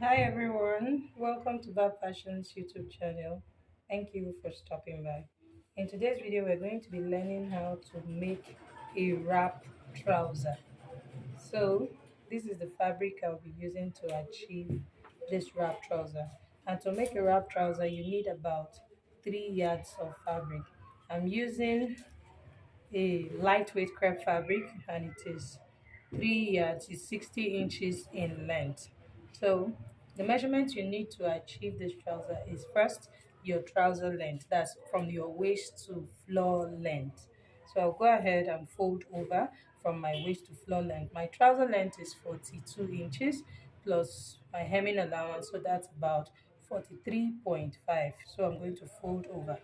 Hi everyone, welcome to Bab Fashions YouTube channel. Thank you for stopping by. In today's video, we're going to be learning how to make a wrap trouser. So, this is the fabric I'll be using to achieve this wrap trouser. And to make a wrap trouser, you need about 3 yards of fabric. I'm using a lightweight crepe fabric and it is 3 yards, is 60 inches in length. So the measurement you need to achieve this trouser is first your trouser length, that's from your waist to floor length. So I'll go ahead and fold over from my waist to floor length. My trouser length is 42 inches plus my hemming allowance, so that's about 43.5. So I'm going to fold over.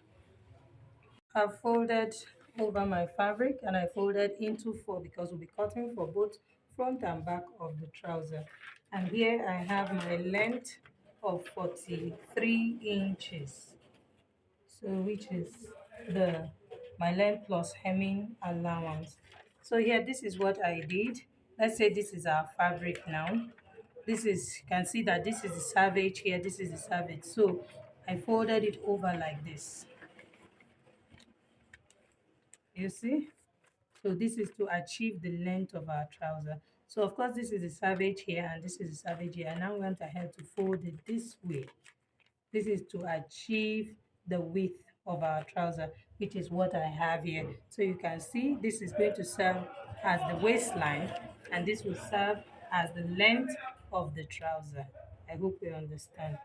I've folded over my fabric and I folded into four because we'll be cutting for both front and back of the trouser. And here I have my length of 43 inches. So which is the my length plus hemming allowance. So here this is what I did. Let's say this is our fabric now. This is, you can see that this is the savage here, this is the savage. So I folded it over like this. You see? So this is to achieve the length of our trouser. So of course this is the savage here and this is the savage here. I now went ahead to fold it this way. This is to achieve the width of our trouser, which is what I have here. So you can see this is going to serve as the waistline and this will serve as the length of the trouser. I hope you understand.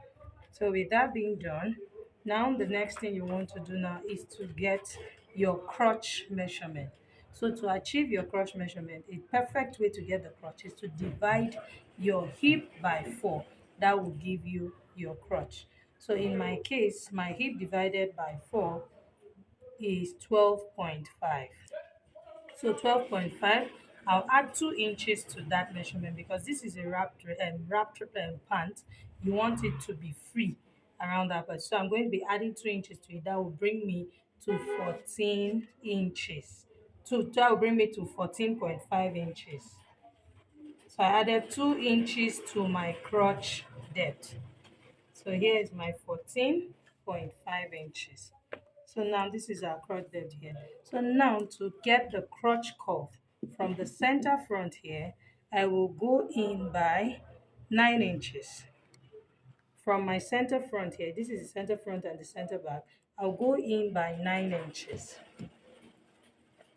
So with that being done, now the next thing you want to do now is to get your crotch measurement. So to achieve your crotch measurement, a perfect way to get the crotch is to divide your hip by 4. That will give you your crotch. So in my case, my hip divided by 4 is 12.5. So 12.5, I'll add 2 inches to that measurement because this is a wrapped pant. You want it to be free around that part. So I'm going to be adding 2 inches to it. That will bring me to 14 inches. That will bring me to 14.5 inches. So I added 2 inches to my crotch depth. So here is my 14.5 inches. So now this is our crotch depth here. So now to get the crotch curve from the center front here, I will go in by 9 inches. From my center front here, this is the center front and the center back, I'll go in by 9 inches.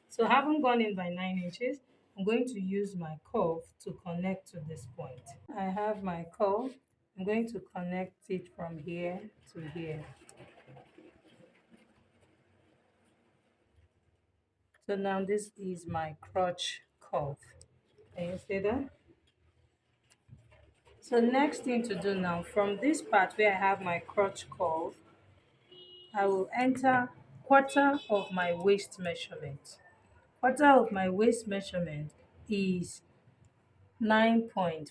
So having gone in by 9 inches, I'm going to use my curve to connect to this point. I have my curve. I'm going to connect it from here to here. So now this is my crotch curve. Can you see that? So next thing to do now, from this part where I have my crotch curve, I will enter quarter of my waist measurement. Quarter of my waist measurement is 9.5.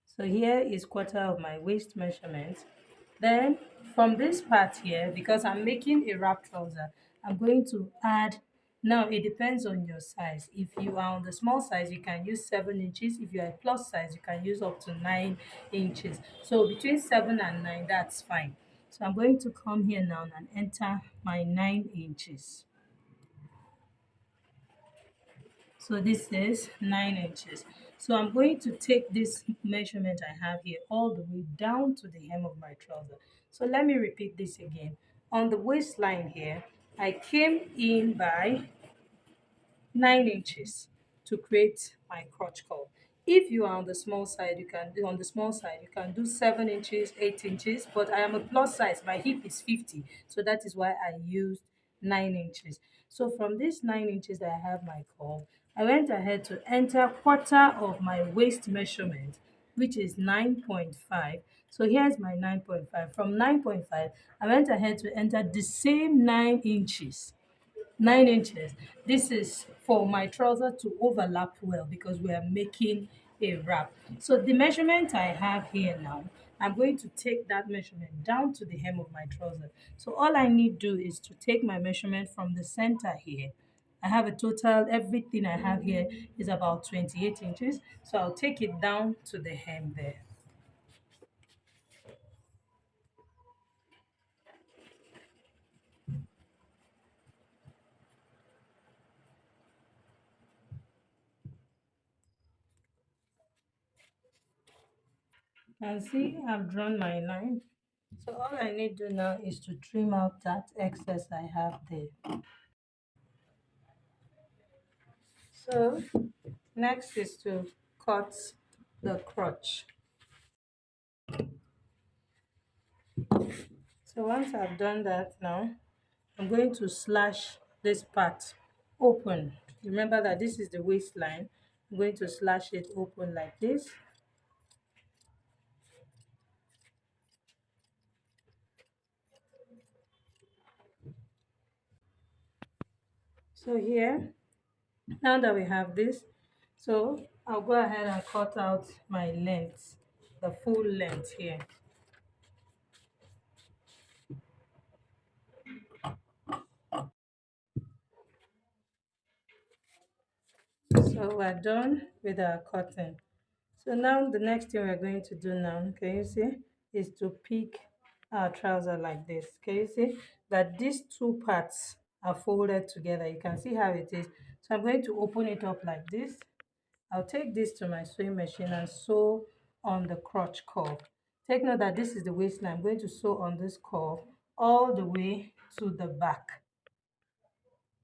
So here is quarter of my waist measurement. Then from this part here, because I'm making a wrap trouser, I'm going to add, now it depends on your size. If you are on the small size, you can use 7 inches. If you are a plus size, you can use up to 9 inches. So between 7 and 9, that's fine. So I'm going to come here now and enter my 9 inches. So this is 9 inches. So I'm going to take this measurement I have here all the way down to the hem of my trouser. So let me repeat this again. On the waistline here, I came in by 9 inches to create my crotch curve. If you are on the small side, you can do 7 inches, 8 inches, but I am a plus size. My hip is 50, so that is why I used 9 inches. So from this 9 inches that I have my curve, I went ahead to enter quarter of my waist measurement, which is 9.5. So here's my 9.5. From 9.5, I went ahead to enter the same 9 inches. 9 inches. This is for my trouser to overlap well because we are making a wrap. So the measurement I have here now, I'm going to take that measurement down to the hem of my trouser. So all I need to do is to take my measurement from the center here I have a total, everything I have here is about 28 inches. So I'll take it down to the hem there. And see, I've drawn my line. So all I need to do now is to trim out that excess I have there. So next is to cut the crotch. So once I've done that now, I'm going to slash this part open. Remember that this is the waistline. I'm going to slash it open like this. So here, now that we have this, so I'll go ahead and cut out my length, the full length here. So we're done with our cutting. So now the next thing we're going to do now, can you see, is to pick our trouser like this. Can you see that these two parts are folded together? You can see how it is. So I'm going to open it up like this. I'll take this to my sewing machine and sew on the crotch curve. Take note that this is the waistline. I'm going to sew on this curve all the way to the back.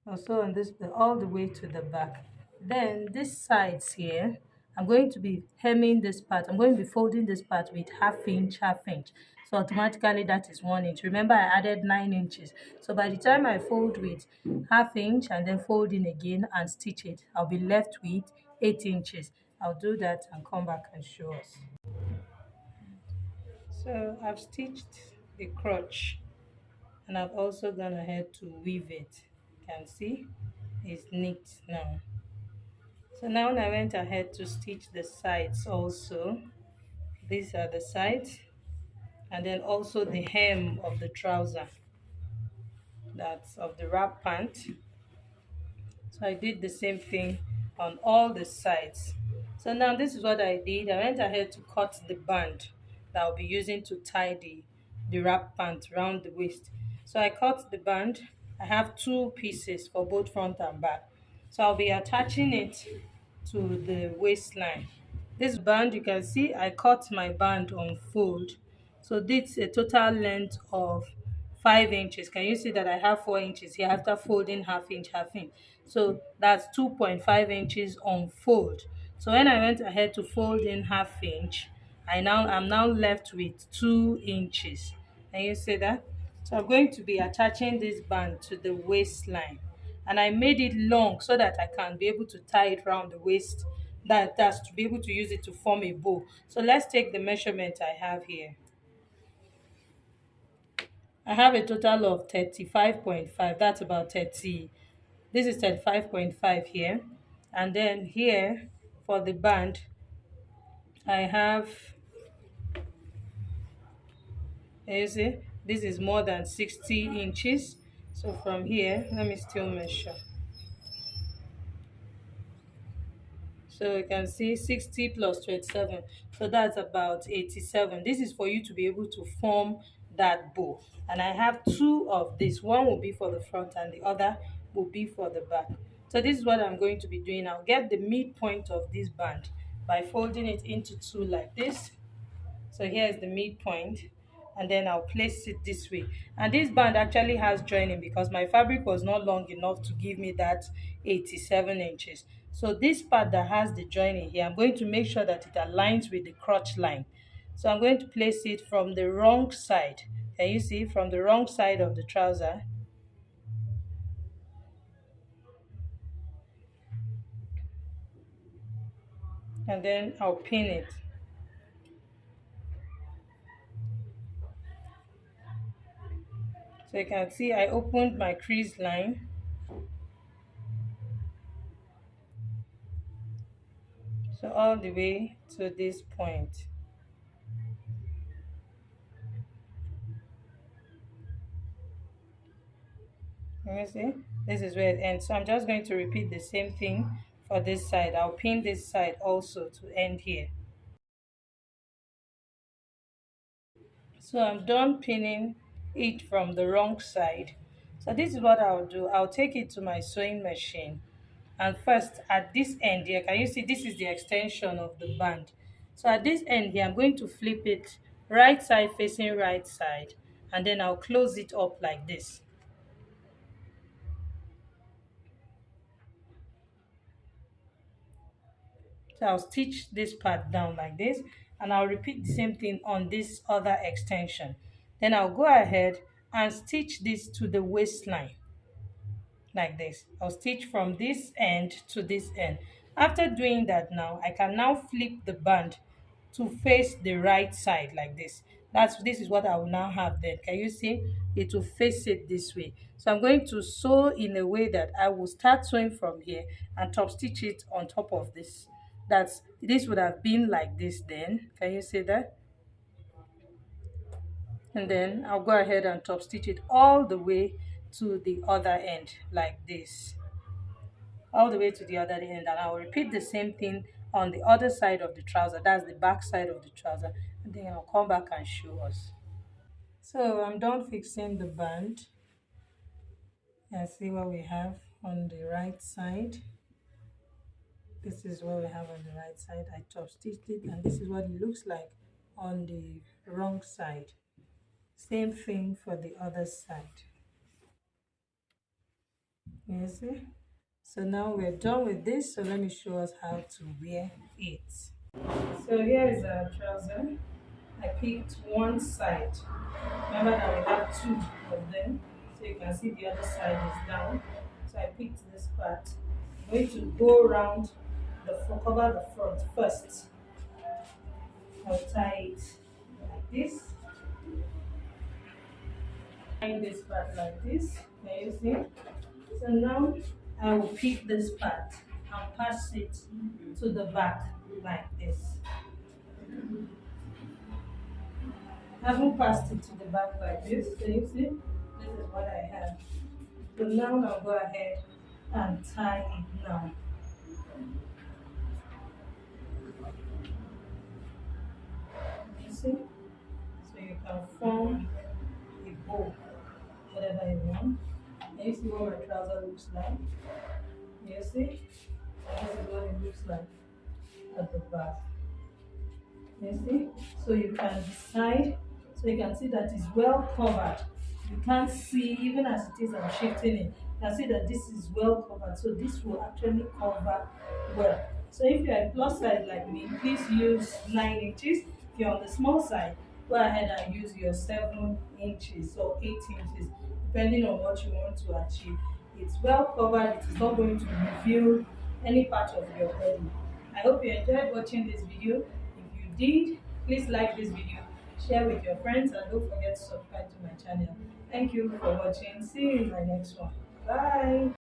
Also on this all the way to the back. Then this sides here, I'm going to be hemming this part. I'm going to be folding this part with half inch, half inch. So automatically that is 1 inch. Remember I added 9 inches. So by the time I fold with half inch and then fold in again and stitch it, I'll be left with 8 inches. I'll do that and come back and show us. So I've stitched the crotch and I've also gone ahead to weave it. You can see it's neat now. So now I went ahead to stitch the sides also. These are the sides, and then also the hem of the trouser, that's of the wrap pant. So I did the same thing on all the sides. So now this is what I did. I went ahead to cut the band that I'll be using to tie the wrap pant around the waist. So I cut the band. I have two pieces for both front and back. So I'll be attaching it to the waistline. This band, you can see I cut my band on fold. So this is a total length of 5 inches. Can you see that I have 4 inches here after folding half inch, half inch? So that's 2.5 inches on fold. So when I went ahead to fold in half inch, I'm now left with 2 inches. Can you see that? So I'm going to be attaching this band to the waistline, and I made it long so that I can be able to tie it around the waist, that's to be able to use it to form a bow. So let's take the measurement I have here. I have a total of 35.5. That's about 30. This is 35.5 here. And then here for the band, I have, you see, this is more than 60 inches. So from here, let me still measure. So you can see 60 plus 27. So that's about 87. This is for you to be able to form that bow. And I have two of this. One will be for the front and the other will be for the back. So this is what I'm going to be doing. I'll get the midpoint of this band by folding it into two like this. So here is the midpoint, and then I'll place it this way. And this band actually has joining because my fabric was not long enough to give me that 87 inches. So this part that has the joining here, I'm going to make sure that it aligns with the crotch line. So I'm going to place it from the wrong side. Can you see? From the wrong side of the trouser. And then I'll pin it. So you can see I opened my crease line. So all the way to this point. Can you see? This is where it ends. So I'm just going to repeat the same thing for this side. I'll pin this side also to end here. So I'm done pinning it from the wrong side. So this is what I'll do. I'll take it to my sewing machine. And first at this end here, can you see this is the extension of the band? So at this end here, I'm going to flip it right side facing right side, and then I'll close it up like this. So I'll stitch this part down like this, and I'll repeat the same thing on this other extension. Then I'll go ahead and stitch this to the waistline like this. I'll stitch from this end to this end. After doing that, now I can now flip the band to face the right side like this. This is what I will now have then. Can you see? It will face it this way. So I'm going to sew in a way that I will start sewing from here and top stitch it on top of this. This would have been like this then. Can you see that? And then I'll go ahead and top stitch it all the way to the other end like this, all the way to the other end, and I'll repeat the same thing on the other side of the trouser. That's the back side of the trouser, and then I'll come back and show us. So I'm done fixing the band, and see what we have on the right side. This is what we have on the right side. I top stitched it, and this is what it looks like on the wrong side. Same thing for the other side. You see? So now we're done with this, so let me show us how to wear it. So here is our trouser. I picked one side. Remember that we have two of them, so you can see the other side is down. So I picked this part. I'm going to go around cover the front first. I'll tie it like this. Tie this part like this. Can you see? So now I will pick this part and pass it to the back like this. I haven't passed it to the back like this. Can you see? This is what I have. So now I'll go ahead and tie it now. You see? So you can form a bow, whatever you want. And you see what my trouser looks like? You see? And this is what it looks like at the back. You see? So you can decide, so you can see that it's well covered. You can't see, even as it is, I'm shifting it. You can see that this is well covered. So this will actually cover well. So if you're a plus size like me, please use 9 inches. If you're on the small side, go ahead and use your 7 inches or 8 inches, depending on what you want to achieve. It's well covered. It is not going to reveal any part of your body. I hope you enjoyed watching this video. If you did, please like this video, share with your friends, and don't forget to subscribe to my channel. Thank you for watching. See you in my next one. Bye.